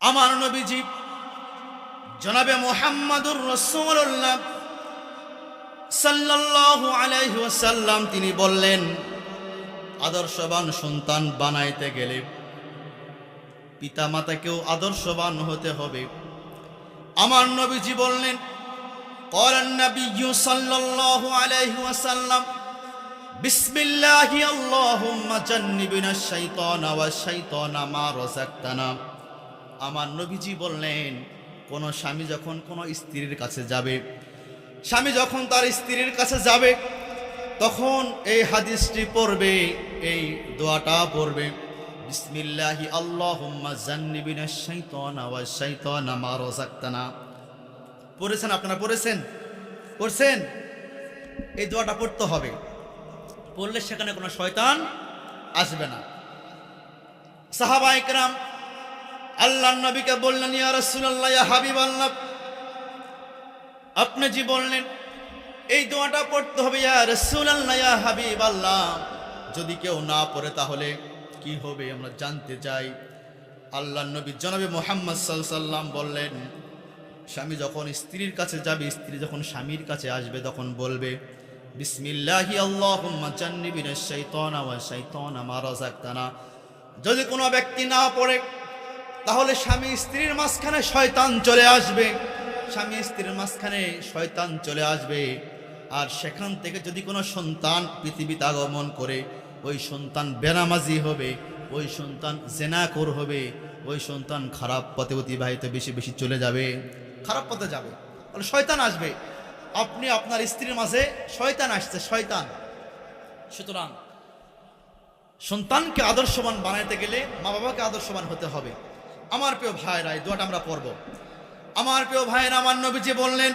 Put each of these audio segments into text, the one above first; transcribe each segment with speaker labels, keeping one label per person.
Speaker 1: আমার নবীজি জনাবে মুহাম্মদুর রাসূলুল্লাহ সাল্লাল্লাহু আলাইহি ওয়াসাল্লাম তিনি বললেন, আদর্শবান সন্তান বানাইতে গেলে পিতামাতাকেও আদর্শবান হতে হবে। আমার নবীজি বললেন, ক্বালান নাবিয়্যু সাল্লাল্লাহু আলাইহি ওয়াসাল্লাম, বিসমিল্লাহি আল্লাহুম্মা জান্নিবিনাশ শাইতানা ওয়াশ শাইতানা মা রাযাকতানা। আমার নবীজি বললেন, কোন স্বামী যখন কোন স্ত্রীর কাছে যাবে, স্বামী যখন তার স্ত্রীর কাছে যাবে, তখন এই হাদিসটি পড়বে, এই দোয়াটা পড়বে, বিসমিল্লাহি আল্লাহুম্মা জান্নিবিনাশ শাইতানা ওয়াশ শাইতানা মা রাযাকতানা। পড়েছেন আপনারা? পড়ছেন? এই দোয়াটা পড়তে হবে। পড়লে সেখানে কোনো শয়তান আসবে না। সাহাবায়ে কেরাম আল্লাহর নবীকে বললেন, ইয়া রাসূলুল্লাহ, ইয়া হাবিবাল্লাহ, আপনি জি বললেন এই দোয়াটা পড়তে হবে, ইয়া রাসূলুল্লাহ, ইয়া হাবিবাল্লাহ, যদি কেউ না পড়ে তাহলে কি হবে আমরা জানতে চাই। আল্লাহর নবী জনাবে মুহাম্মদ সাল্লাল্লাহু আলাইহি ওয়াসাল্লাম বললেন, স্বামী যখন স্ত্রীর কাছে যাবে, স্ত্রী যখন স্বামীর কাছে আসবে, তখন বলবে, বিসমিল্লাহি আল্লাহুম্মা জান্নিবিনাশ শাইতানা ওয়াশ শাইতানা মা রাযাকতানা। যদি কোনো ব্যক্তি না পড়ে তাহলে স্বামী স্ত্রীর মাঝখানে শয়তান চলে আসবে, স্বামী স্ত্রীর মাঝখানে শয়তান চলে আসবে। আর সেখান থেকে যদি কোনো সন্তান পৃথিবীতে আগমন করে, ওই সন্তান বেনামাজি হবে, ওই সন্তান জেনাখোর হবে, ওই সন্তান খারাপ পথে অতিবাহিত বেশি বেশি চলে যাবে, খারাপ পথে যাবে। তাহলে শয়তান আসবে। আপনি আপনার স্ত্রীর মাঝে শয়তান আসছে, শয়তান। সুতরাং সন্তানকে আদর্শবান বানাইতে গেলে মা বাবাকে আদর্শবান হতে হবে। আমার প্রিয় ভাইরা, এই দোয়াটা আমরা পড়ব। আমার প্রিয় ভাইরা, আমার নবীজি বললেন,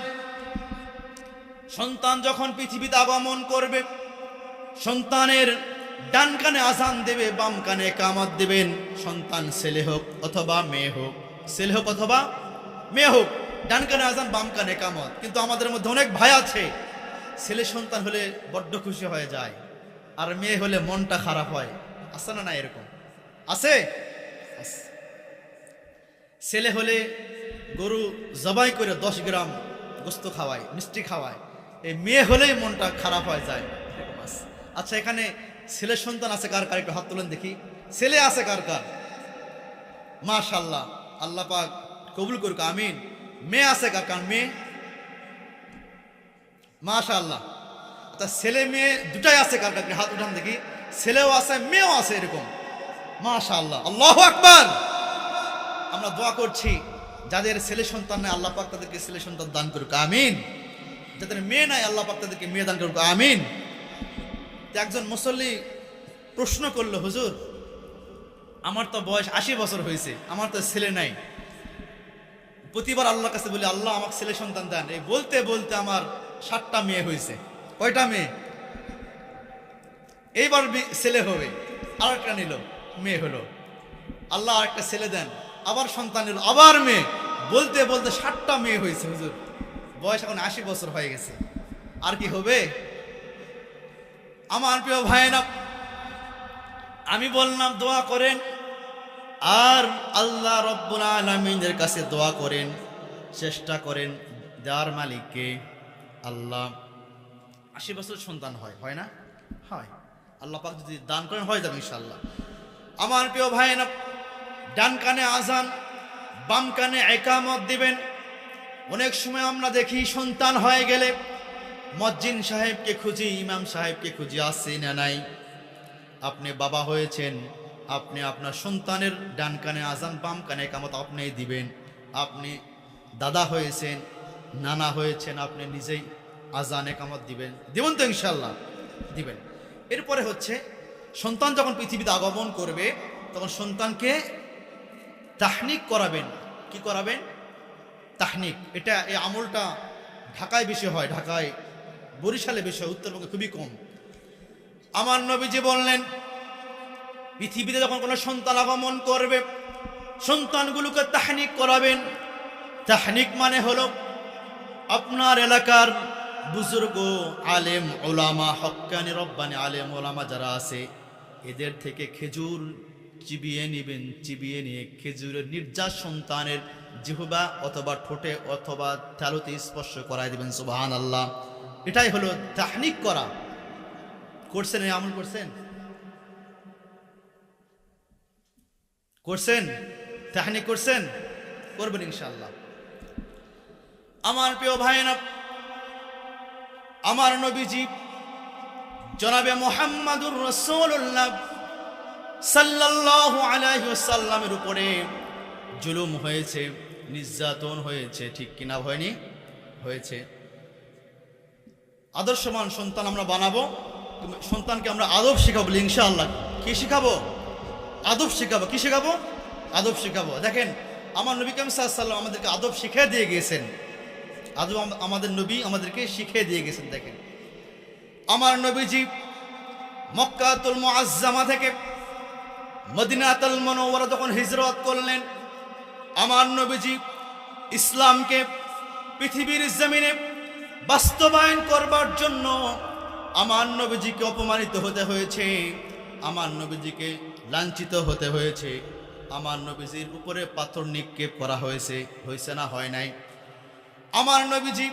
Speaker 1: সন্তান যখন পৃথিবীতে আগমন করবে, সন্তানের ডান কানে আযান দেবে, বাম কানে ইকামত দেবেন। সন্তান ছেলে হোক অথবা মেয়ে হোক, ছেলে হোক অথবা মেয়ে হোক, ডান কানে আযান, বাম কানে ইকামত। কিন্তু আমাদের মধ্যে অনেক ভাই আছে, ছেলে সন্তান হলে বড্ড খুশি হয়ে যায়, আর মেয়ে হলে মনটা খারাপ হয়। আছে না? না এরকম আছে? ছেলে হলে গরু জবাই করে 10 গ্রাম গোস্ত খাওয়ায়, মিষ্টি খাওয়ায়। এই মেয়ে হলেই মনটা খারাপ হয়ে যায়। আচ্ছা, এখানে ছেলে সন্তান আছে কার কার? একটু হাত তুলেন দেখি। ছেলে আছে কার কার? মাশাআল্লাহ, আল্লাহ পাক কবুল করুক, আমিন। মেয়ে আছে কার কার? মেয়ে, মাশাআল্লাহ। আচ্ছা, ছেলে মেয়ে দুটাই আছে কার কার? হাত উঠান দেখি। ছেলেও আছে, মেয়েও আছে, এরকম। মাশাআল্লাহ, আল্লাহু আকবার। আমরা দোয়া করছি, যাদের ছেলে সন্তান নাই আল্লাহ পাক তাদেরকে ছেলে সন্তান দান করুক, আমিন। যাদের মেয়ে নাই আল্লাহ পাক তাদেরকে মেয়ে দান করুক, আমিন। একজন মুসল্লি প্রশ্ন করলো, হুজুর, আমার তো বয়স 80 বছর হয়েছে, আমার তো ছেলে নাই। প্রতিবার আল্লাহর কাছে বলি, আল্লাহ আমাকে ছেলে সন্তান দেন। এই বলতে বলতে আমার 7টা মেয়ে হয়েছে। কয়টা মেয়ে? এইবার ছেলে হবে, আর একটা নিল, মেয়ে হলো। আল্লাহ আর একটা ছেলে দেন, আবার সন্তান নিল, আবার মেয়ে। বলতে বলতে 7টা মেয়ে হয়েছে। হুজুর, বয়স এখন 80 বছর হয়ে গেছে, আর কি হবে? আমার প্রিয় ভাইরা, আমি বললাম দোয়া করেন, আর আল্লাহ রব্বুল আলামিনের কাছে দোয়া করেন, চেষ্টা করেন। দেওয়ার মালিককে আল্লাহ। 80 বছর সন্তান হয় না? হয়। আল্লাহ পাক যদি দান করেন হয়ে যাবে ইনশাআল্লাহ। আমার প্রিয় ভাইরা, ডান কানে আযান, বাম কানে ইকামত দিবেন। অনেক সময় আমরা দেখি সন্তান হয়ে গেলে মুয়াজ্জিন সাহেবকে খুঁজি, ইমাম সাহেবকে খুঁজি, আসে না নাই। আপনি বাবা হয়েছেন, আপনি আপনার সন্তানের ডান কানে আযান, বাম কানে ইকামত আপনিই দিবেন। আপনি দাদা হয়েছেন, নানা হয়েছেন, আপনি নিজেই আযান ইকামত দিবেন তো ইনশাআল্লাহ? দিবেন। এরপরে হচ্ছে, সন্তান যখন পৃথিবীতে আগমন করবে, তখন সন্তানকে তাহনিক করাবেন। কি করাবেন? তাহনিক। এটা, এই আমলটা ঢাকায় বেশি হয়, ঢাকায়, বরিশালে বেশি হয়, উত্তরবঙ্গে খুবই কম। আমার নবীজি বললেন, পৃথিবীতে যখন কোনো সন্তান আগমন করবে, সন্তানগুলোকে তাহনিক করাবেন। তাহনিক মানে হলো, আপনার এলাকার বুজুর্গ, আলেম ওলামা, হক্কানি রব্বানি আলেম ওলামা যারা আছে, এদের থেকে খেজুর চিবিয়ে নেবেন, চিবিয়ে নিয়ে খেজুরের নির্যাস সন্তানের জিহ্বা অথবা ঠোঁটে অথবা তালুতে স্পর্শ করাই দিবেন। সুবহানাল্লাহ। এটাই হলো তাহনিক করা। করছেন? এই আমল করছেন? করছেন? তাহনিক করছেন? করবেন ইনশাআল্লাহ। আমার প্রিয় ভাইরা, আমার নবীজি জনাবে মুহাম্মাদুর রাসূলুল্লাহ সাল্লাল্লাহু আলাইহি ওয়াসাল্লামের উপরে জুলুম হয়েছে, নির্যাতন হয়েছে, ঠিক কিনা হয়নি? হয়েছে। আদর্শমান সন্তান আমরা বানাবো, সন্তানকে আমরা আদব শিখাবো ইনশাআল্লাহ। কি শিখাবো? আদব শিখাবো। কি শিখাবো? আদব শিখাবো। দেখেন, আমার নবী কারীম সাল্লাল্লাহু আলাইহি ওয়াসাল্লাম আমাদেরকে আদব শিখিয়ে দিয়ে গিয়েছেন। আদব আমাদের নবী আমাদেরকে শিখিয়ে দিয়ে গেছেন। দেখেন, আমার নবীজি মক্কাতুল মুআজ্জামা থেকে মদিনাতুল মুনাওয়ারা যখন হিজরত করলেন, আমার নবীজি ইসলামকে পৃথিবীর জমিনে বাস্তবায়ন করবার জন্য আমার নবীজিকে অপমানিত হতে হয়েছে, আমার নবীজিকে লাঞ্ছিত হতে হয়েছে, আমার নবীজির উপরে পাথর নিক্ষেপ করা হয়েছে। হয়েছে না হয় নাই? আমার নবীজি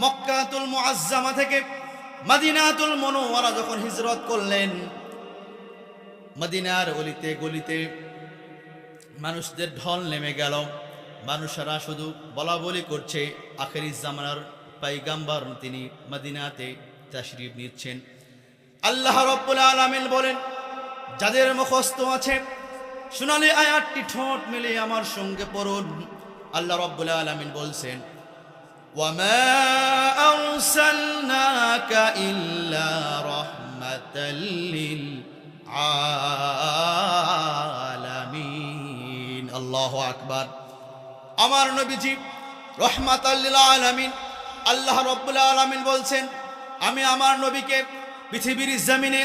Speaker 1: মক্কাতুল মুআজ্জামা থেকে মদিনাতুল মুনাওয়ারা যখন হিজরত করলেন, মদিনার অলিতে গলিতে মানুষদের ঢল নেমে গেল। মানুষেরা শুধু বলা বলি করছে আখেরি জামানার পয়গম্বর তিনি মদিনাতে তাশরীফ নিচ্ছেন। আল্লাহ রাব্বুল আলামিন বলেন, যাদের মুখস্থ আছে সোনালী আয়াতটি ঠোঁট মিলে আমার সঙ্গে পড়ুন। আল্লাহ রাব্বুল আলামিন বলছেন, ওয়ামা আরসালনাকা ইল্লা রাহমাতাল লিল আলামিন। আল্লাহু আকবার। আমার নবীজি রাহমাতাল লিল আলামিন। আল্লাহ রাব্বুল আলামিন বলছেন, আমি আমার নবীকে পৃথিবীর জমিনে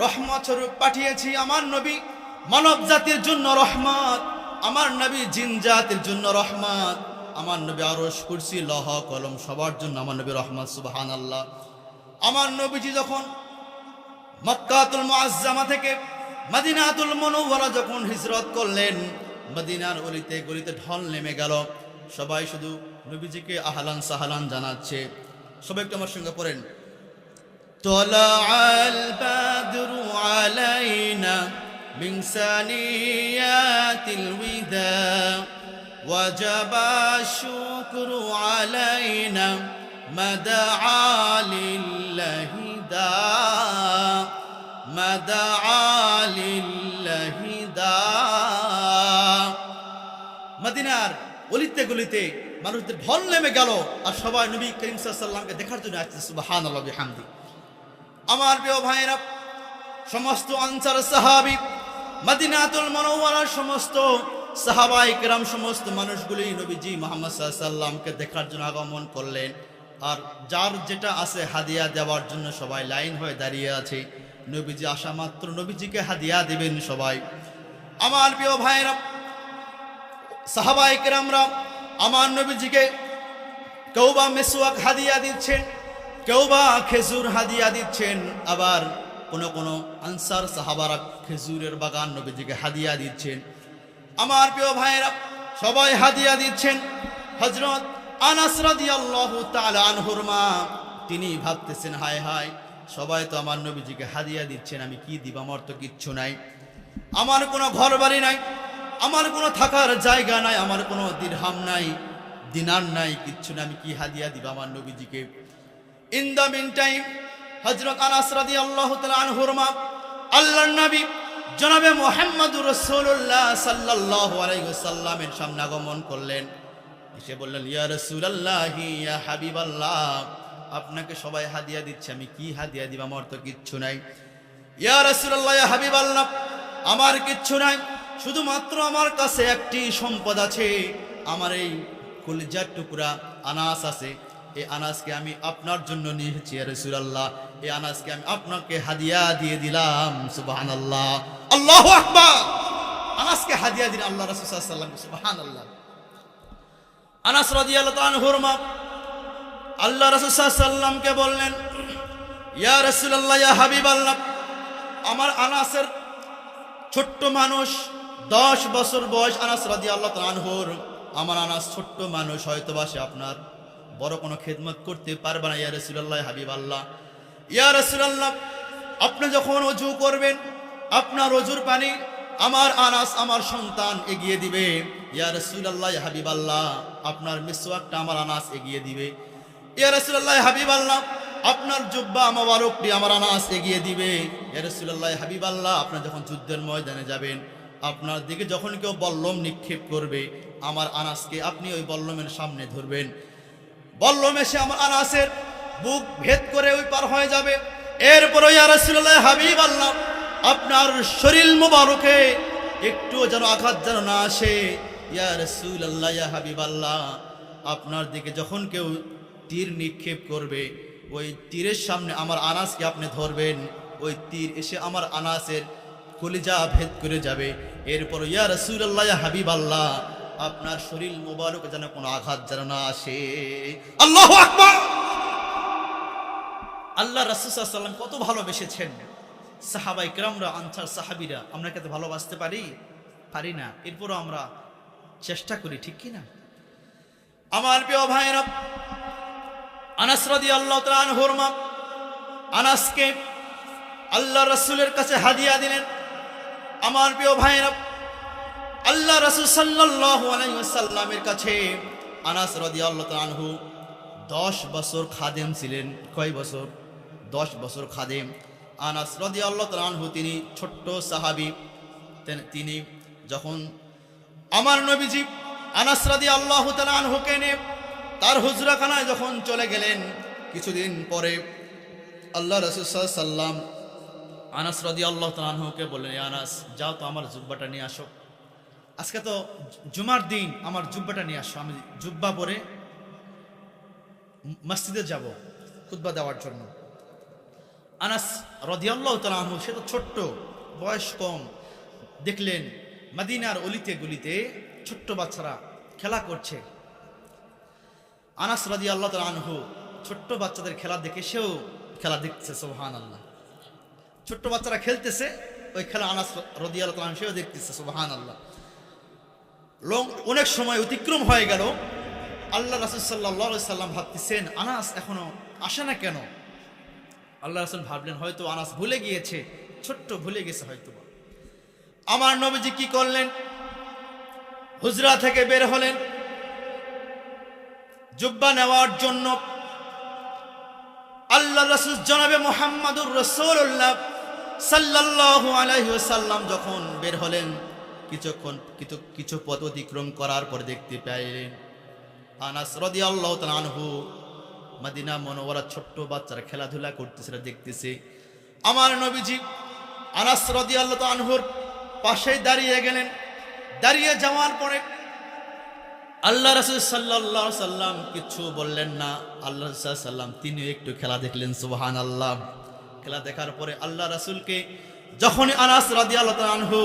Speaker 1: রহমত স্বরূপ পাঠিয়েছি। আমার নবী মানব জাতির জন্য রহমত, আমার নবী জিন জাতির জন্য রহমত, আমার নবী আরশ কুরসি লৌহ কলম সবার জন্য আমার নবী রহমত। সুবহানাল্লাহ। আমার নবীজি যখন মক্কাতুল মুআজ্জামা থেকে মদিনাতুল মুনাওয়ারা যখন হিজরত করলেন, মদিনার অলিতে গলিতে ঢল নেমে গেল। সবাই শুধু নবীজিকে আহলান সাহলান জানাচ্ছে। সবাই একটু আমার সঙ্গে পড়েন, তালাআল বাদরু আলাইনা মিন সানিয়াতিল ওয়াদা ওয়াজাবা শুকরু আলাইনা মাদাআ লিল্লাহি দা মাদাআ লিল্লাহি দা। মদিনার অলিতে গলিতে মানুষদের ঢল নেমে গেল, আর সবাই নবী করিম সাল্লাল্লাহু আলাইহি ওয়াসাল্লামকে দেখার জন্য আসছে। সুবহানাল্লাহ বিহামদি। আমার প্রিয় ভাইরা, সমস্ত আনসার সাহাবী, মদিনাতুল মুনাওয়ারার সমস্ত সাহাবায়ে কেরাম, সমস্ত মানুষগুলি নবীজি মুহাম্মদ সাল্লাল্লাহু আলাইহি ওয়াসাল্লামকে দেখার জন্য আগমন করলেন। আর যার যেটা আছে হাদিয়া দেওয়ার জন্য সবাই লাইন হয়ে দাঁড়িয়ে আছে। নবীজি আসা মাত্র নবীজিকে হাদিয়া দিবেন সবাই। আমার প্রিয় ভাইরা, সাহাবায়ে কেরামরা আমার নবীজিকে কেউ বা মিসওয়াক হাদিয়া দিচ্ছেন, কেউ বা খেজুর হাদিয়া দিচ্ছেন, আবার কোনো কোনো আনসার সাহাবারা খেজুরের বাগান নবীজিকে হাদিয়া দিচ্ছেন। আমার প্রিয় ভাইরা, সবাই হাদিয়া দিচ্ছেন। হযরত আনাস রাদিয়াল্লাহু তাআলা আনহুর মা, তিনি ভাবতেছেন, হায় হায়, সবাই তো আমার নবীজিকে হাদিয়া দিচ্ছেন, আমি কি দিব? আমার তো কিচ্ছু নাই, আমার কোনো ঘর বাড়ি নাই, আমার কোনো থাকার জায়গা নাই, আমার কোনো দিরহাম নাই, দিনার নাই, কিচ্ছু না, আমি কি হাদিয়া দিব আমার নবীজিকে? ইন দ্য মিন টাইম হযরত আনাস রাদিয়াল্লাহু তাআলা আনহুর মা আল্লাহর নবী জনাবে মুহাম্মদুর রাসূলুল্লাহ সাল্লাল্লাহু আলাইহি ওয়াসাল্লামের সামনে আগমন করলেন। এসে বললেন, ইয়া রাসূলুল্লাহ, ইয়া হাবিবাল্লাহ, আপনাকে সবাই হাদিয়া দিচ্ছে, আমি কি হাদিয়া দিব? আমার তো কিচ্ছু নাই। ইয়া রাসূলুল্লাহ, ইয়া হাবিবাল্লাহ, আমার কিচ্ছু নাই, শুধুমাত্র আমার কাছে একটি সম্পদ আছে, আমার এই কলিজার টুকরা আনাস আছে, এই আনাসকে আমি আপনার জন্য নিয়েছি ইয়া রাসূলুল্লাহ, এই আনাসকে আমি আপনাকে হাদিয়া দিয়ে দিলাম। সুবহানাল্লাহ, আল্লাহু আকবার। আনাসকে হাদিয়া দিলেন আল্লাহ রাসূল সাল্লাল্লাহু আলাইহি ওয়াসাল্লাম। সুবহানাল্লাহ। আনাস রাদিয়াল্লাহু আনহুর মা আল্লাহ রাসূল সাল্লাল্লাহু আলাইহি ওয়াসাল্লামকে বললেন, ইয়া রাসূলুল্লাহ, ইয়া হাবিবাল্লাহ, আমার আনাসের ছোট্ট মানুষ, 10 বছর বয়স আনাস রাদিয়াল্লাহু তাআলা আনহুর। আমার আনাস ছোট্ট মানুষ, হয়তো বা সে আপনার বড় কোনো খেদমত করতে পারবে না। ইয়া রাসূলুল্লাহ, হাবিবাল্লাহ, ইয়া রাসূলুল্লাহ, আপনি যখন ওযু করবেন আপনার ওযুর পানি আমার আনাস, আমার সন্তান এগিয়ে দিবে। ইয়া রাসূলুল্লাহ, হাবিবাল্লাহ, আপনার মিসওয়াকটা আমার আনাস এগিয়ে দিবে। ইয়া রাসূলুল্লাহ, হাবিবাল্লাহ, আপনার জুব্বা মোবারকটি আমার আনাস এগিয়ে দিবে। ইয়া রাসূলুল্লাহ, হাবিবাল্লাহ, আপনি যখন যুদ্ধের ময়দানে যাবেন আপনার দিকে যখন কেউ বল্লম নিক্ষেপ করবে আমার আনাসকে আপনি ওই বল্লমের সামনে ধরবেন। বল্লম এসে আমার আনাসের বুক ভেদ করে ওই পার হয়ে যাবে। এরপরে ইয়া রাসূলুল্লাহ, হাবিবাল্লাহ, আপনার শরীর মোবারকে একটু যেন আঘাত যেন না আসে। ইয়া রাসূলুল্লাহ, ইয়া হাবিবাল্লাহ, আপনার দিকে যখন কেউ তীর নিক্ষেপ করবে ওই তীরের সামনে আমার আনাসকে আপনি ধরবেন। ওই তীর এসে আমার আনাসের কলিজা ভেদ করে যাবে। এরপর ইয়া রাসূলুল্লাহ, ইয়া হাবিবাল্লাহ, আপনার শরীর মোবারক যেন কোনো আঘাত যেন না আসে। আল্লাহু আকবার। আল্লাহ রাসূল সাল্লাল্লাহু আলাইহি ওয়াসাল্লাম কত ভালোবেসেছেন। সাহাবায়ে কেরামরা, আনসার সাহাবীরা, আমরা কি ভালোবাসতে পারি না? এরপরও আমরা চেষ্টা করি, ঠিক কি না? আমার প্রিয় ভাইরা, আনাস রাদিয়াল্লাহু তাআলা আনহুর মা আনাসকে আল্লাহ রাসূলের কাছে হাদিয়া দিলেন। আমার প্রিয় ভাইরা, আল্লাহ রাসূল সাল্লাল্লাহু আলাইহি ওয়াসাল্লামের কাছে আনাস রাদিয়াল্লাহু তাআলা আনহু 10 বছর খাদেম ছিলেন। কয় বছর? 10 বছর খাদেম। আনাস রাদিয়াল্লাহু তাআলা আনহু তিনি ছোট্ট সাহাবী। তিনি যখন আমার নবীজি আনাস রাদিয়াল্লাহু তাআলা আনহুকে নিয়ে তার হুজরাখানায় যখন চলে গেলেন, কিছুদিন পরে আল্লাহ রাসূল সাল্লাল্লাহু আলাইহি ওয়াসাল্লাম আনাস রাদিয়াল্লাহু তাআলা আনহুকে বললেন, আনাস, যাও তো আমার জুব্বাটা নিয়ে আসো। আজকে তো জুমার দিন, আমার জুব্বাটা নিয়ে আসো, আমি জুব্বা পরে মসজিদে যাব খুতবা দেওয়ার জন্য। আনাস রাদিয়াল্লাহু তাআলা আনহু, সে তো ছোট্ট, বয়স কম, দেখলেন মদিনার অলিতে গলিতে ছোট্ট বাচ্চারা খেলা করছে। আনাস রাদিয়াল্লাহু তাআলা আনহু ছোট্ট বাচ্চাদের খেলা দেখে সেও খেলা দেখতেছে। সুবহানাল্লাহ, ছোট্ট বাচ্চারা খেলতেছে ওই খেলা আনাস রাদিয়াল্লাহু তাআলা আনহু সেও দেখতেছে। সুবহানাল্লাহ। অনেক সময় অতিক্রম হয়ে গেল। আল্লাহ রাসূল সাল্লাল্লাহু আলাইহি সাল্লাম ভাবতেছেন আনাস এখনো আসে না কেন? আল্লাহ রাসূল ভাবলেন হয়তো আনাস ভুলে গিয়েছে, ছোট্ট ভুলে গেছে হয়তো। আমার নবীজি কি করলেন? হুজরা থেকে বের হলেন জুব্বা নেওয়ার জন্য। আল্লাহ রাসূল জনাবে মুহাম্মদুর রাসূলুল্লাহ সাল্লাল্লাহু আলাইহি ওয়াসাল্লাম যখন বের হলেন, কিছু পথ অতিক্রম করার পর দেখতে পেলেন আনাস রাদিয়াল্লাহু তাআলা আনহু মদিনা মুনাওয়ারা ছোট্ট বাচ্চারা খেলাধুলা করতেছে, দেখতেছে। আমার নবীজি আনাস রাদিয়াল্লাহু তাআলা আনহুর পাশে দাঁড়িয়ে গেলেন। দাঁড়িয়ে যাওয়ার পরে আল্লাহ রাসূল সাল্লাল্লাহু আলাইহি সাল্লাম কিছু বললেন না। আল্লাহ রাসূল সাল্লাল্লাহু আলাইহি সাল্লাম তিনিও একটু খেলা দেখলেন। সুবহানাল্লাহ। খেলা দেখার পরে আল্লাহ রাসূলকে যখনই আনাস রাদিয়াল্লাহু তাআলা আনহু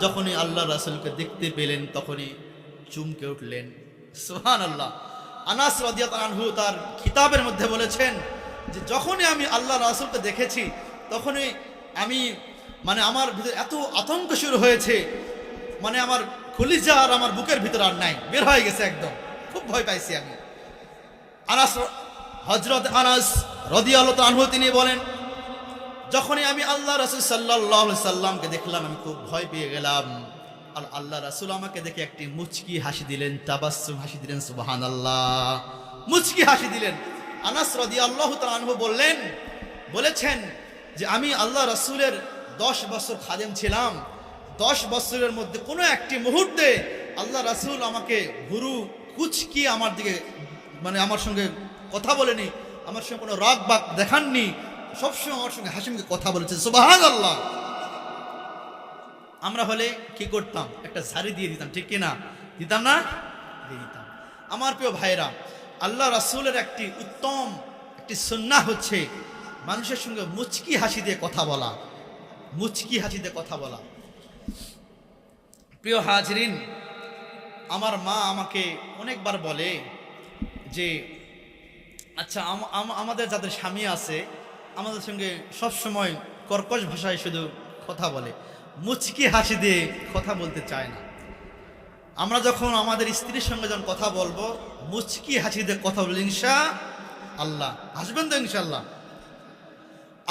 Speaker 1: যখনই আল্লাহ রাসূলকে দেখতে পেলেন তখনই চমকে উঠলেন। সুবহানাল্লাহ। আনাস রাদিয়াল্লাহু তাআলা আনহু তার কিতাবের মধ্যে বলেছেন যে যখনই আমি আল্লাহ রাসূলকে দেখেছি তখনই আমি আমার ভিতরে এত আতঙ্ক শুরু হয়েছে, আমার কলিজা আর আমার বুকের ভিতরে আর নাই, বের হয়ে গেছে একদম, খুব ভয় পাইছি আমি। হযরত আনাস রাদিয়াল্লাহু তাআলা আনহু তিনি বলেন যখনই আমি আল্লাহ রাসূল সাল্লাল্লাহু আলাইহি সাল্লামকে দেখলাম আমি খুব ভয় পেয়ে গেলাম। আর আল্লাহ রাসূল আমাকে দেখে একটি মুচকি হাসি দিলেন, তাবাসসুম হাসি দিলেন। সুবহানাল্লাহ, মুচকি হাসি দিলেন। আনাস রাদিয়াল্লাহু তাআলা আনহু বলেছেন যে আমি আল্লাহ রাসূলের 10 বছর খাদেম ছিলাম। 10 বছরের মধ্যে কোনো একটি মুহূর্তে আল্লাহ রাসূল আমাকে ভুরু কুচকি আমার দিকে আমার সঙ্গে কথা বলেনি, আমার সঙ্গে কোনো রাগ বাগ দেখাননি, সবসময় আমার সঙ্গে হাসি মুখে কথা বলেছে। সুবহানাল্লাহ। আমরা হলে কি করতাম? একটা ঝাড়ি দিয়ে দিতাম, ঠিক কিনা? দিতাম না? দিয়ে দিতাম। আমার প্রিয় ভাইরা, আল্লাহ রাসূলের একটি উত্তম একটি সুন্নাহ হচ্ছে মানুষের সঙ্গে মুচকি হাসি দিয়ে কথা বলা, মুচকি হাসি দিয়ে কথা বলা। প্রিয় হাজরিন, আমার মা আমাকে অনেকবার বলে যে আচ্ছা আমাদের যাদের স্বামী আছে আমাদের সঙ্গে সব সময় কর্কশ ভাষায় শুধু কথা বলে, মুচকি হাসি দিয়ে কথা বলতে চায় না। আমরা যখন আমাদের স্ত্রীর সঙ্গে যখন কথা বলবো, মুচকি হাসি দিয়ে কথা বলবো, ইনশা আল্লাহ। হাসবেন তো ইনশাআল্লাহ?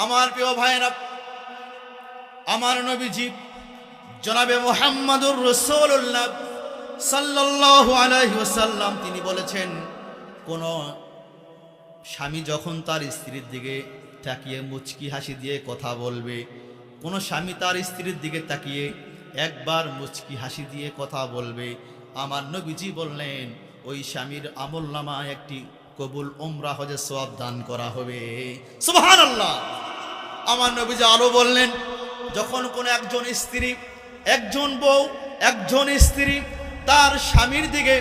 Speaker 1: আমার প্রিয় ভাইয়েরা, আমার নবীজি জনাবে মুহাম্মদুর রাসূলুল্লাহ সাল্লাল্লাহু আলাইহি ওয়াসাল্লাম তিনি বলেছেন, কোন স্বামী যখন তার স্ত্রীর দিকে তাকিয়ে মুচকি হাসি দিয়ে কথা বলবে, কোন স্বামী তার স্ত্রীর দিকে তাকিয়ে একবার মুচকি হাসি দিয়ে কথা বলবে, আমার নবীজি বললেন ওই স্বামীর আমলনামায় একটি কবুল উমরা হজের সওয়াব দান করা হবে। সুবহানাল্লাহ। আমার নবীজি আরো বললেন, যখন কোন একজন স্ত্রী, একজন বউ, একজন স্ত্রী তার স্বামীর দিকে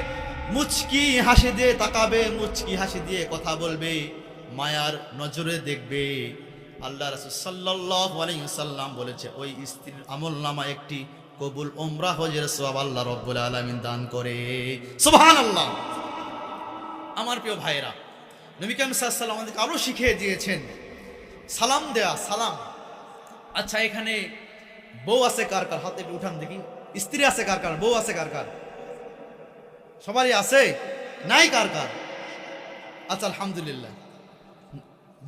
Speaker 1: মুচকি হাসি দিয়ে তাকাবে, মুচকি হাসি দিয়ে কথা বলবে, মায়ার নজরে দেখবে, আল্লাহ রাসূল সাল্লাল্লাহু আলাইহি ওয়াসাল্লাম বলেছে ওই স্ত্রীর আমলনামায় একটি কবুল উমরা হজের সওয়াব আল্লাহ রাব্বুল আলামিন দান করে। সুবহানাল্লাহ। আমার প্রিয় ভাইরা, নবী কারীম সাল্লাল্লাহু আলাইহি ওয়াসাল্লাম আমাদেরকে আরো শিখিয়ে দিয়েছেন সালাম দেয়া। সালাম। আচ্ছা, এখানে বউ আছে কার কার? হাতে একটু উঠান দেখি। স্ত্রী আছে কার কার? বউ আছে কার কার? সবারই আছে? নাই কার কার? আচ্ছা, আলহামদুলিল্লাহ।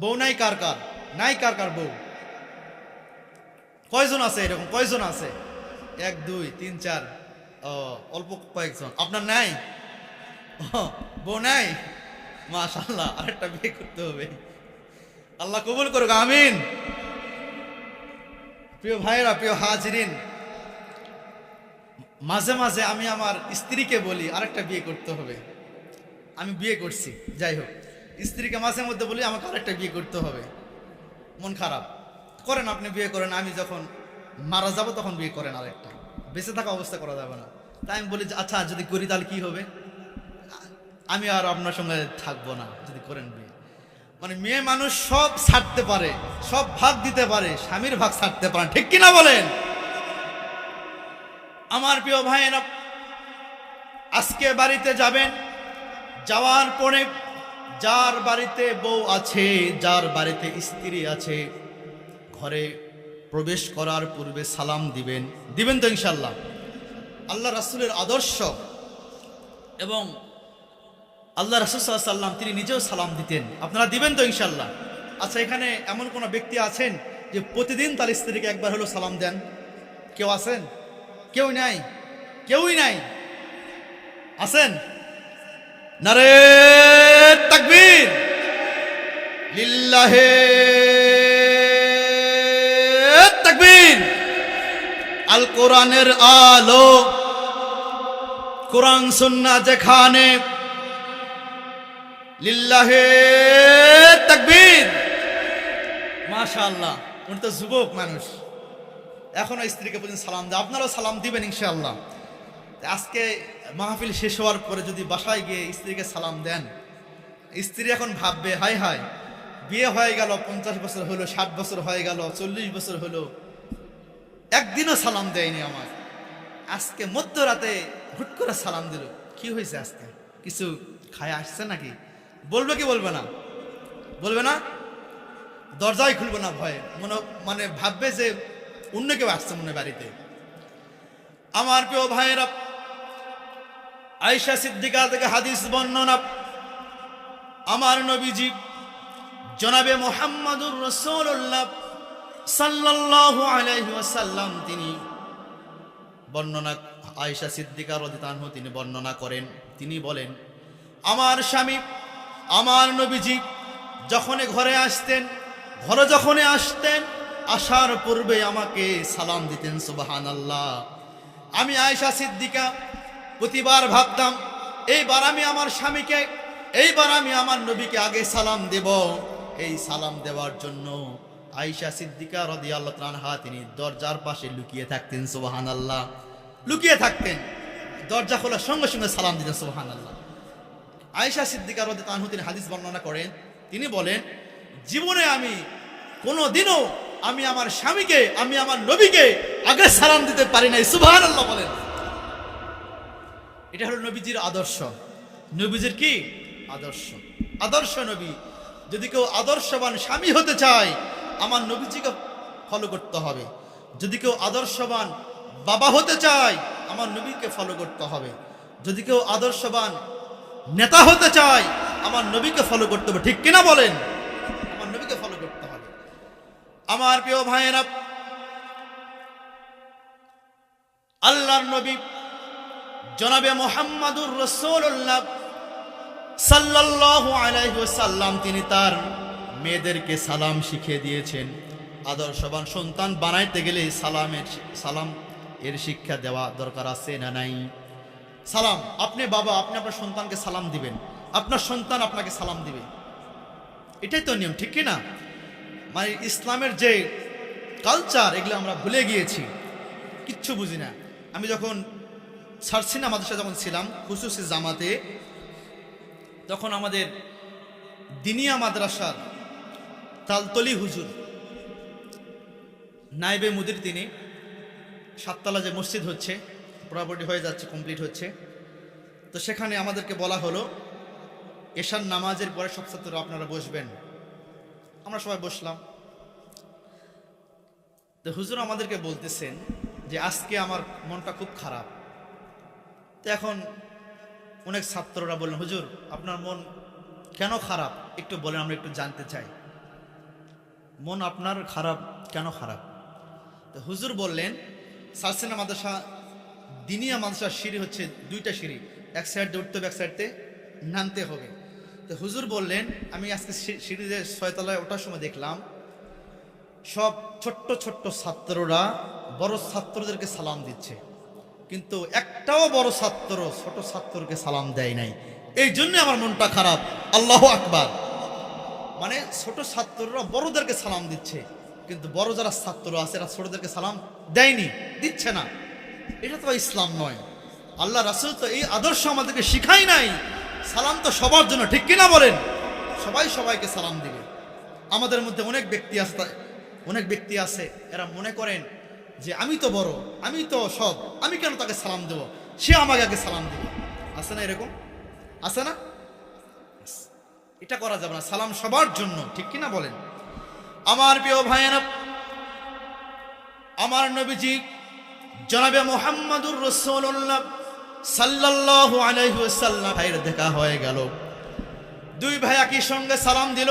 Speaker 1: বউ নাই কার কার? নাই কার কার বউ? কয়জন আছে এরকম? কয়জন আছে? 1 2 3 4, অল্প কয়েকজন। আপনার নাই? বউ নাই? মাশাআল্লাহ, আরেকটা বিয়ে করতে হবে। আল্লাহ কবুল করুক, আমিন। প্রিয় ভাইরা, প্রিয় হাজিরিন, মাঝে মাঝে আমি আমার স্ত্রীকে বলি আরেকটা বিয়ে করতে হবে। আমি বিয়ে করছি, যাই হোক, স্ত্রীকে মাঝে মধ্যে বলি আমাকে আরেকটা বিয়ে করতে হবে। মন খারাপ করেন, আপনি বিয়ে করেন, আমি যখন মারা যাব তখন বিয়ে করেন আরেকটা, বেঁচে থাকা অবস্থা করা যাবে না। তাই আমি বলি আচ্ছা যদি করি তাহলে কি হবে, আমি আর আপনার সঙ্গে থাকবো না যদি করেন বিয়ে। মানে মেয়ে মানুষ সব ছাড়তে পারে, সব ভাগ দিতে পারে, স্বামীর ভাগ ছাড়তে পারে, ঠিক কিনা বলেন? আমার প্রিয় ভাইয়েরা, আজকে বাড়িতে যাবেন, যাওয়ার পরে যার বাড়িতে বউ আছে, যার বাড়িতে স্ত্রী আছে, ঘরে প্রবেশ করার পূর্বে সালাম দিবেন। দিবেন তো ইনশাআল্লাহ? আল্লাহ রাসূলের আদর্শ, এবং আল্লাহ রাসূল সাল্লাল্লাহু আলাইহি ওয়াসাল্লাম তিনি নিজেও সালাম দিতেন। আপনারা দিবেন তো ইনশাআল্লাহ? আচ্ছা, এখানে এমন কোন ব্যক্তি আছেন যে প্রতিদিন তার স্ত্রীকে একবার হলো সালাম দেন? কেউ আছেন? কেউ নাই? কেউই নাই? আছেন? নারে তাকবীর, লিল্লাহে তাকবীর। আল কোরআনের আলো, কোরআন সুন্নাহ যেখানে, লিল্লাহে তাকবীর। মাশাআল্লাহ, উনি তো যুবক মানুষ, এখনো স্ত্রীকে পর্যন্ত সালাম দেয়। আপনারাও সালাম দিবেন ইনশাআল্লাহ। আজকে মাহফিল শেষ হওয়ার পরে যদি বাসায় গিয়ে স্ত্রীকে সালাম দেন, স্ত্রী এখন ভাববে হায় হায়, বিয়ে হয়ে গেল 50 বছর হলো, 60 বছর হয়ে গেল, 40 বছর হলো, একদিনও সালাম দেয়নি আমার, আজকে মধ্যরাতে হুট করে সালাম দিল, কি হয়েছে আজকে? কিছু খায় আসছে নাকি? বলবে কি বলবে না? বলবে না? দরজাই খুলবে না ভয়ে, মানে ভাববে যে অন্য কেউ আসছে মনে বাড়িতে। আমার প্রিয় ভাইয়েরা, আয়েশা সিদ্দিকা থেকে হাদিস বর্ণনা, আমার নবীজি জনাবে মুহাম্মদুর রাসূলুল্লাহ সাল্লাল্লাহু আলাইহি ওয়াসাল্লাম তিনি বর্ণনা, আয়েশা সিদ্দিকা রাদিয়াল্লাহু আনহা তিনি বর্ণনা করেন, তিনি বলেন আমার স্বামী আমার নবীজি যখন ঘরে আসতেন, আসার পূর্বে আমাকে সালাম দিতেন। সুবহানাল্লাহ। আমি আয়েশা সিদ্দিকা প্রতিবার ভাবতাম এইবার আমি আমার স্বামীকে, এইবার আমি আমার নবীকে আগে সালাম দেব। এই সালাম দেওয়ার জন্য আয়েশা সিদ্দিকা রাদিয়াল্লাহু আনহা তিনি দরজার পাশে লুকিয়ে থাকতেন। সুবহানাল্লাহ। লুকিয়ে থাকতেন, দরজা খোলার সঙ্গে সঙ্গে সালাম দিতেন। সুবহানাল্লাহ। আয়েশা সিদ্দিকা রাদিয়াল্লাহু আনহা তিনি হাদিস বর্ণনা করেন, তিনি বলেন জীবনে আমি কোনোদিনও আমি আমার স্বামীকে, আমি আমার নবীকে আগে সালাম দিতে পারি নাই। সুবহানাল্লাহ বলেন। এটা হলো নবীজির আদর্শ। নবীজির কি আদর্শ? আদর্শ নবী। যদি কেউ আদর্শবান স্বামী হতে চায়, আমার নবীজিকে ফলো করতে হবে। যদি কেউ আদর্শবান বাবা হতে চায় আমার নবীকে ফলো করতে হবে। যদি কেউ আদর্শবান নেতা হতে চায় আমার নবীকে ফলো করতে হবে। ঠিক কিনা বলেন? আমার নবীকে ফলো করতে হবে। আমার প্রিয় ভাইয়েরা, আল্লাহর নবী জনাবে মুহাম্মাদুর রাসূলুল্লাহ সাল্লাল্লাহু আলাইহি ওয়াসাল্লাম তিনি তার মেয়েদেরকে সালাম শিখিয়ে দিয়েছেন। আদর্শবান সন্তান বানাইতে গেলে সালাম এর শিক্ষা দেওয়া দরকার আছে না নাই? সালাম, আপনি বাবা, আপনি আপনার সন্তানকে সালাম দিবেন, আপনার সন্তান আপনাকে সালাম দিবে, এটাই তো নিয়ম। ঠিক কিনা? মানে ইসলামের যে কালচার, এগুলো আমরা ভুলে গিয়েছি, কিচ্ছু বুঝি না। আমি যখন সারসিনা মাদ্রাসা যখন ছিলাম খুসুসি জামাতে, তখন আমাদের দিনিয়া মাদ্রাসার তালতলি হুজুর নাইবে মুদির, তিনি সাততলা যে মসজিদ হচ্ছে, পুরোপুরি হয়ে যাচ্ছে, কমপ্লিট হচ্ছে, তো সেখানে আমাদেরকে বলা হলো এশার নামাজের পরে সব ছাত্ররা আপনারা বসবেন। আমরা সবাই বসলাম। তো হুজুর আমাদেরকে বলতেছেন যে আজকে আমার মনটা খুব খারাপ। তো এখন অনেক ছাত্ররা বললেন, হুজুর আপনার মন কেন খারাপ একটু বলেন, আমরা একটু জানতে চাই, মন আপনার খারাপ কেন খারাপ? তো হুজুর বললেন, সারসিনা মাদ্রাসা দিনিয়া মাদ্রাসার সিঁড়ি হচ্ছে দুইটা সিঁড়ি, এক সাইড দিয়ে উঠতে হবে, এক সাইডতে নামতে হবে। তো হুজুর বললেন, আমি আজকে সিঁড়িতে 6 তলায় ওঠার সময় দেখলাম সব ছোট্ট ছোট্ট ছাত্ররা বড় ছাত্রদেরকে সালাম দিচ্ছে, কিন্তু একটাও বড় ছাত্র ছোট ছাত্রকে সালাম দেয় নাই। এই জন্য আমার মনটা খারাপ। আল্লাহু আকবার। মানে ছোট ছাত্ররা বড়দেরকে সালাম দিচ্ছে, কিন্তু বড় যারা ছাত্র আছে এরা ছোটদেরকে সালাম দেয়নি, দিচ্ছে না। এটা তো ইসলাম নয়। আল্লাহ রাসূল তো এই আদর্শ আমাদেরকে শিখাই নাই। সালাম তো সবার জন্য। ঠিক কিনা বলেন? সবাই সবাইকে সালাম দিবে। আমাদের মধ্যে অনেক ব্যক্তি আছে এরা মনে করেন যে আমি তো বড়, আমি তো সব, আমি কেন তাকে সালাম দেব, সে আমাকে আগে সালাম দেবে। আছে না এরকম? আছে না? এটা করা যাবে না। সালাম সবার জন্য। ঠিক কিনা বলেন? আমার প্রিয় ভাইয়েরা, আমার নবীজি জনাবে মুহাম্মাদুর রাসূলুল্লাহ সাল্লাল্লাহু আলাইহি ওয়াসাল্লাম ভাইয়ের দেখা হয়ে গেল। দুই ভাই একই সঙ্গে সালাম দিল,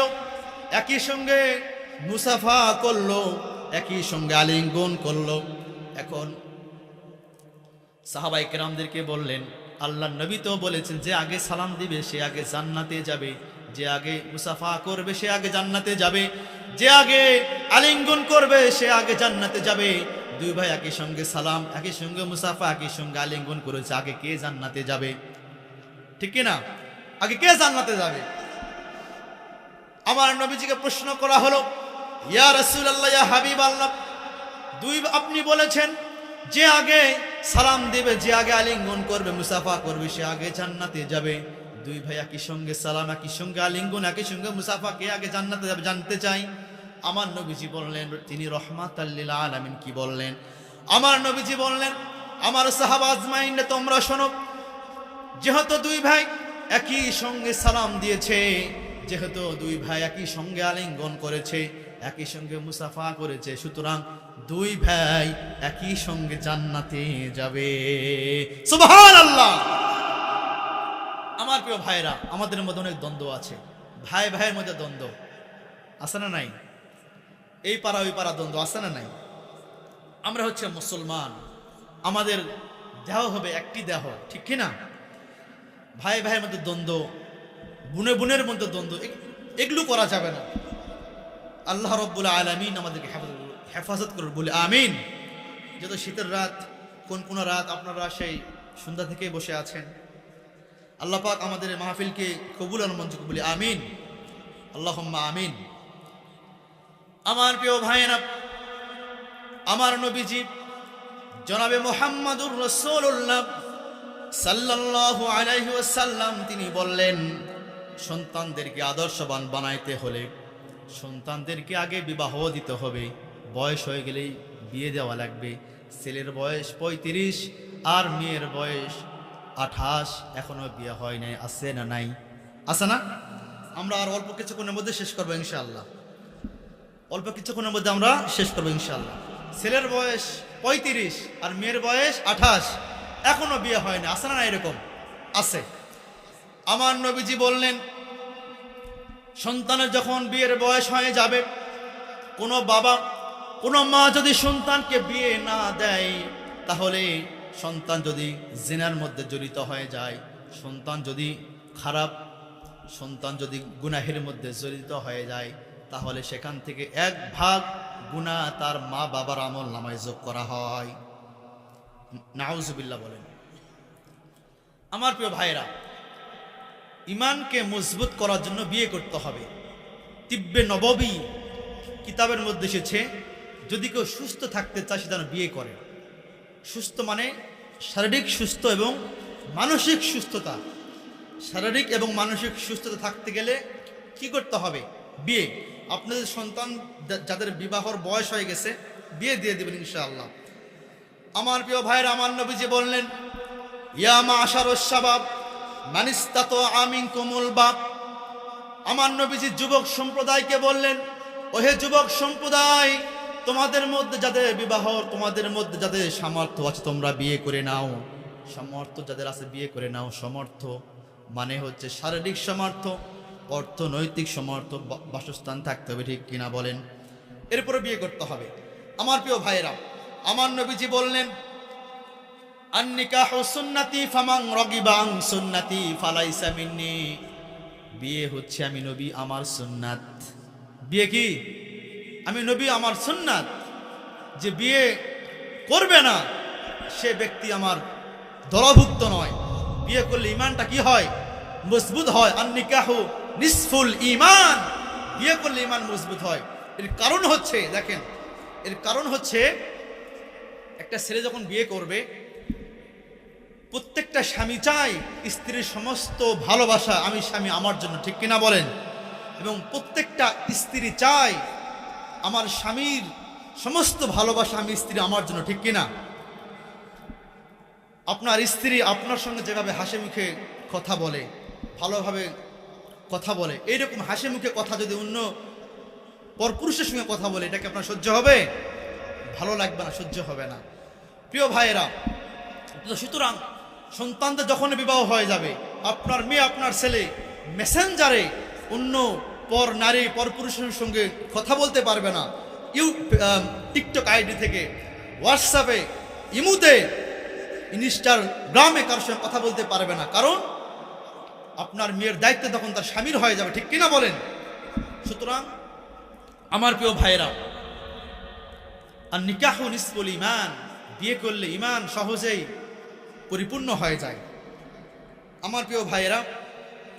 Speaker 1: একই সঙ্গে মুসাফা করলো, একই সঙ্গে আলিঙ্গন করলো। এখন সাহাবায়ে কেরামদেরকে বললেন, আল্লাহর নবী তো বলেছেন যে আগে সালাম দিবে সে আগে জান্নাতে যাবে, যে আগে মুসাফা করবে সে আগে জান্নাতে যাবে, যে আগে আলিঙ্গন করবে সে আগে জান্নাতে যাবে। দুই ভাই একই সঙ্গে সালাম, একই সঙ্গে মুসাফা, একই সঙ্গে আলিঙ্গন করেছে, আগে কে জান্নাতে যাবে? ঠিক কিনা? আগে কে জান্নাতে যাবে? আমার নবীজিকে প্রশ্ন করা হলো, ইয়া রাসূলুল্লাহ, ইয়া হাবিবাল্লাহ, আপনি বলেছেন যে আগে সালাম দিবে, যে আগে আলিঙ্গন করবে, মুসাফা করবে সে আগে জান্নাতে যাবে। দুই ভাই একই সঙ্গে সালাম, একই সঙ্গে আলিঙ্গন, একই সঙ্গে মুসাফা, কে আগে জান্নাতে যাবে জানতে চাই। আমার নবীজি বললেন, তিনি রহমাতাল লিল আলামিন। কি বললেন? আমার নবীজি বললেন, আমার সাহাবা আজমাইন তোমরা শোনো, যেহেতু দুই ভাই একই সঙ্গে সালাম দিয়েছে, যেহেতু দুই ভাই একই সঙ্গে আলিঙ্গন করেছে, একই সঙ্গে মুসাফা করেছে, সুতরাং দুই ভাই একই সঙ্গে জান্নাতে যাবে। সুবহানাল্লাহ। আমার প্রিয় ভাইরা, আমাদের মধ্যে অনেক দ্বন্দ্ব আছে, ভাই ভাইয়ের মধ্যে দ্বন্দ্ব আছে না নাই? এই পাড়া ওই পাড়া দ্বন্দ্ব আছে না নাই? আমরা হচ্ছে মুসলমান, আমাদের দেহ হবে একটি দেহ। ঠিক কিনা? ভাই ভাইয়ের মধ্যে দ্বন্দ্ব, বোনে বোনের মধ্যে দ্বন্দ্ব, এগুলো করা যাবে না। আল্লাহ রাব্বুল আলামিন আমাদেরকে হেফাজত করুন, বলে আমিন। যত শীতের রাত, কোন রাত আপনারা সেই সন্ধ্যা থেকে বসে আছেন, আল্লাহ পাক আমাদের মাহফিলকে কবুল আর মঞ্জুর বলি আমিন, আল্লাহুম্মা আমিন। আমার প্রিয় ভাইয়েরা, আমার নবীজি জনাবে মুহাম্মাদুর রাসূলুল্লাহ সাল্লাল্লাহু আলাইহি ওয়াসাল্লাম তিনি বললেন, সন্তানদেরকে আদর্শবান বানাইতে হলে সন্তানদেরকে আগে বিবাহ দিতে হবে। বয়স হয়ে গেলেই বিয়ে দেওয়া লাগবে। ছেলের বয়স 35 আর মেয়ের বয়স 28, এখনো বিয়ে হয় নাই। আছে না নাই? আছে না? আমরা আর অল্প কিছুক্ষণের মধ্যে শেষ করবো ইনশাআল্লাহ। অল্প কিছুক্ষণের মধ্যে আমরা শেষ করবো ইনশাআল্লাহ। ছেলের বয়স 35 আর মেয়ের বয়স 28, এখনো বিয়ে হয়নি, আছে না এরকম? আছে। আমার নবীজি বললেন, সন্তানের যখন বিয়ের বয়স হয়ে যাবে, কোনো বাবা কোনো মা যদি সন্তানকে বিয়ে না দেয়, তাহলে সন্তান যদি জিনার মধ্যে জড়িত হয়ে যায়, সন্তান যদি খারাপ, সন্তান যদি গুনাহের মধ্যে জড়িত হয়ে যায়, তাহলে সেখান থেকে 1 ভাগ গুনাহ তার মা বাবার আমল নামায় যোগ করা হয়। নাউজুবিল্লাহ বলেন। আমার প্রিয় ভাইরা, ইমানকে মজবুত করার জন্য বিয়ে করতে হবে। তিব্বে নববী কিতাবের মধ্যে এসেছে, যদি কেউ সুস্থ থাকতে চায় সে যেন বিয়ে করে। সুস্থ মানে শারীরিক সুস্থ এবং মানসিক সুস্থতা। শারীরিক এবং মানসিক সুস্থতা থাকতে গেলে কি করতে হবে? বিয়ে। আপনাদের সন্তান যাদের বিবাহর বয়স হয়ে গেছে, বিয়ে দিয়ে দেবেন ইনশাআল্লাহ। আমার প্রিয় ভাইরা, আমার নবীজি বললেন, ইয়া মাশারুশ শাবাব মান ইসতাতা মিনকুমুল বাব। আমার নবীজি যুবক সম্প্রদায়কে বললেন, ওহে যুবক সম্প্রদায়, তোমাদের মধ্যে যাদের বিবাহ, তোমাদের মধ্যে যাদের সামর্থ্য আছে তোমরা বিয়ে করে নাও। সামর্থ্য যাদের আছে বিয়ে করে নাও। সামর্থ্য মানে হচ্ছে শারীরিক সামর্থ্য, অর্থনৈতিক সামর্থ্য, বাসস্থান থাকতে হবে, ঠিক কিনা বলেন? এরপরে বিয়ে করতে হবে। আমার প্রিয় ভাইরা, আমার নবীজি বললেন, আন-নিকাহু সুন্নতি ফামান রাগিবা আন সুন্নতি ফালাইসা মিন্নি। বিয়ে হচ্ছে আমি নবী আমার সুন্নাত। বিয়ে কি? আমি নবী আমার সুন্নাত। যে বিয়ে করবে না সে ব্যক্তি আমার দলভুক্ত নয়। বিয়ে করলে ইমানটা কি হয়? মজবুত হয়। আন-নিকাহু নিসফুল ঈমান। বিয়ে করলে ইমান মজবুত হয়। এর কারণ হচ্ছে, দেখেন, এর কারণ হচ্ছে, একটা ছেলে যখন বিয়ে করবে, প্রত্যেকটা স্বামী চায় স্ত্রীর সমস্ত ভালোবাসা আমি স্বামী আমার জন্য, ঠিক কিনা বলেন? এবং প্রত্যেকটা স্ত্রী চায় আমার স্বামীর সমস্ত ভালোবাসা আমি স্ত্রী আমার জন্য, ঠিক কিনা? আপনার স্ত্রী আপনার সঙ্গে যেভাবে হাসি মুখে কথা বলে, ভালোভাবে কথা বলে, এইরকম হাসি মুখে কথা যদি অন্য পরপুরুষের সঙ্গে কথা বলে, এটাকে আপনার সহ্য হবে? ভালো লাগবে না, সহ্য হবে না। প্রিয় ভাইয়েরা, সুতরাং সন্তানদের যখন বিবাহ হয়ে যাবে, আপনার মেয়ে আপনার ছেলে মেসেঞ্জারে অন্য পর নারী পরপুরুষের সঙ্গে কথা বলতে পারবে না। টিকটক আইডি থেকে, হোয়াটসঅ্যাপে, ইমুতে, ইনস্টাগ্রামে কারোর সঙ্গে কথা বলতে পারবে না। কারণ আপনার মেয়ের দায়িত্ব তখন তার স্বামীর হয়ে যাবে, ঠিক কিনা বলেন? সুতরাং আমার প্রিয় ভাইয়েরা, আর নিকাহু নিসফুল ঈমান, বিয়ে করলে ঈমান সহজেই পরিপূর্ণ হয়ে যায়। আমার প্রিয় ভাইয়েরা,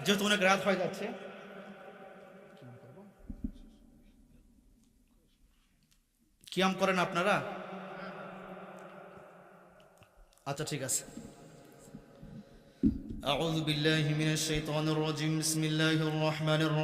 Speaker 1: যেহেতু অনেক রাত হয়ে যাচ্ছে, কিয়াম করেন আপনারা? আচ্ছা, ঠিক আছে। আউযু বিল্লাহি মিনাশ শাইতানির রাজিম। বিসমিল্লাহির রহমানির রহিম।